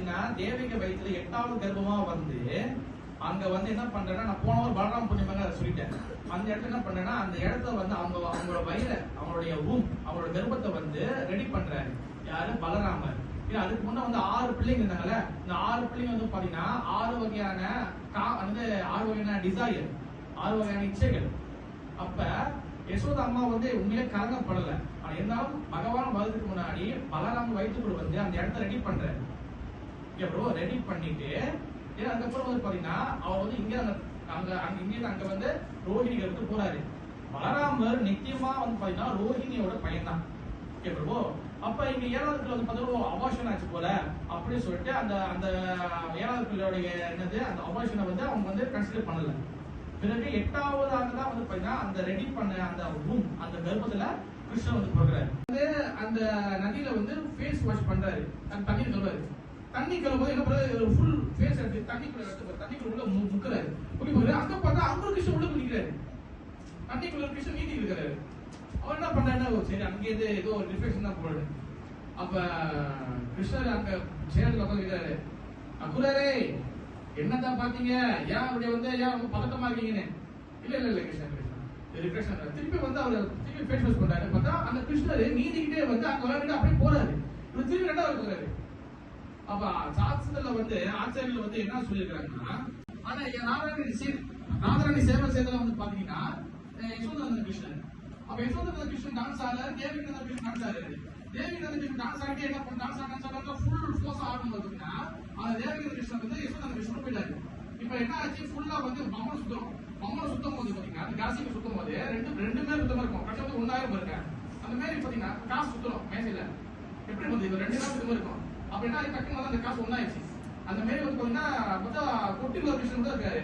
பாத்தீங்கன்னா தேவிக வயிற்றுல 8வது கர்ப்பமா வந்து அங்க வந்து என்ன பண்றேன்னா, நான் போன ஒரு பலராம புண்ணியமாக அதை சொல்லிட்டேன். அந்த இடத்துல என்ன பண்றேன்னா, அந்த இடத்த வந்து அவங்களோட வயிறை, அவங்களுடைய அவங்களோட கர்ப்பத்தை வந்து ரெடி பண்றாரு யாரு, பலராமர். அதுக்கு முன்ன வந்து 6 பிள்ளைங்க இருந்தாங்கல்ல, இந்த 6 பிள்ளைங்க வந்து பாத்தீங்கன்னா 6 வகையான 6 வகையான டிசைர், 6 வகையான இச்சைகள். அப்ப யசோதா அம்மா வந்து உண்மையிலே கலங்கப்படல. ஆனா இருந்தாலும் பகவான் வரதுக்கு முன்னாடி பலராம வயிற்றுக்குள்ள வந்து அந்த இடத்த ரெடி பண்றாரு. ரெடி பண்ணிட்டு அதுக்கப்புறம் வந்து பாத்தீங்கன்னா அவர் வந்து அங்க வந்து ரோஹிணி எடுத்து போறாரு. பலராமர் நிச்சயமா வந்து பாத்தீங்கன்னா ரோஹிணியோட பையன் தான். அப்ப இங்க 7வது வந்து பாத்தீங்கன்னா அபார்ஷன் ஆச்சு போல அப்படின்னு சொல்லிட்டு அந்த அந்த 7வது பிள்ளையோடைய என்னது அந்த அபார்ஷனை வந்து அவங்க வந்து கன்சிடர் பண்ணல. பிறகு 8வதாக தான் வந்து பாத்தீங்கன்னா அந்த ரெடி பண்ண அந்த அந்த கர்ப்பத்துல கிருஷ்ணன் வந்து போகிறாரு. அந்த நதியில வந்து ஃபேஸ் வாஷ் பண்றாரு, அந்த தண்ணி கழுவாரு. தண்ணி கழுவும்போது என்ன பண்றாரு, ஃபுல் ஃபேஸ் எடுத்து தண்ணிக்குள்ள உள்ள முக்குறாரு. அங்க பார்த்தா அங்க கிருஷ்ணன் உள்ள குதிக்கிறாரு. தண்ணிக்குள்ள கிருஷ்ணன் நீந்தி இருக்காரு. அவர் என்ன பண்றாருன்னா, சரி அங்கே ஏதோ ஒரு ரிஃப்ளெக்ஷன் தான் போடுது. அப்ப கிருஷ்ணர் அங்க சேர்ல உட்காந்துருக்காரு. அக்குரரே என்னதான் பாத்தீங்க, ஏன் அப்படி வந்து ஏன் ரொம்ப பதட்டமா இருக்கீங்கன்னு. இல்ல கிருஷ்ணன் ரிஃப்ளெக்ஷன் திருப்பி வந்து அவர் திருப்பி ஃபேஸ் வாஷ் பண்றாரு. பார்த்தா அந்த கிருஷ்ணர் நீந்திக்கிட்டே வந்து அங்க விளையாண்டு அப்படியே போறாரு. இவர் திருப்பி 2வது போறாரு. அப்ப சாஸ்திரத்துல வந்து ஆச்சாரியர்கள் வந்து என்ன சொல்லியிருக்காங்கன்னா, ஆனா நாராயணி சேவை செய்தல வந்து பாத்தீங்கன்னா யசோதனந்த கிருஷ்ணன். அப்ப யசோதனந்த கிருஷ்ணன் டான்ஸ் ஆடுறாரு, தேவிகநந்த கிருஷ்ணன் டான்ஸ் ஆடுறாரு. தேவிகநந்த கிருஷ்ணன் டான்ஸ் ஆடிட்டு என்ன பண்ண டான்ஸ் ஆடுறாங்க ஃபுல் ஃபோர்ஸ் ஆடும் பாத்தீங்கன்னா அந்த தேவிகநந்த கிருஷ்ணன் வந்து யசோதனந்த கிருஷ்ணன் போயிட்டாரு. இப்ப என்ன ஆச்சு, ஃபுல்லா வந்து பம்மனை சுத்தம் போது பாத்தீங்கன்னா அந்த காசிக்கு சுத்தம் போது ரெண்டுமே சுத்தமா இருக்கும். கட்சி வந்து 1000 இருக்க அந்த மாதிரி பாத்தீங்கன்னா காசு சுத்தணும் மேசையில எப்படி வந்து 2 நாள் சுத்தமா இருக்கும். அப்படின்னா டக்குனு அந்த காசு ஒன்னாயிடுச்சு. அந்த மாதிரி வந்து பாத்தீங்கன்னா கொட்டி ஒரு விஷயம் தான் இருக்காரு.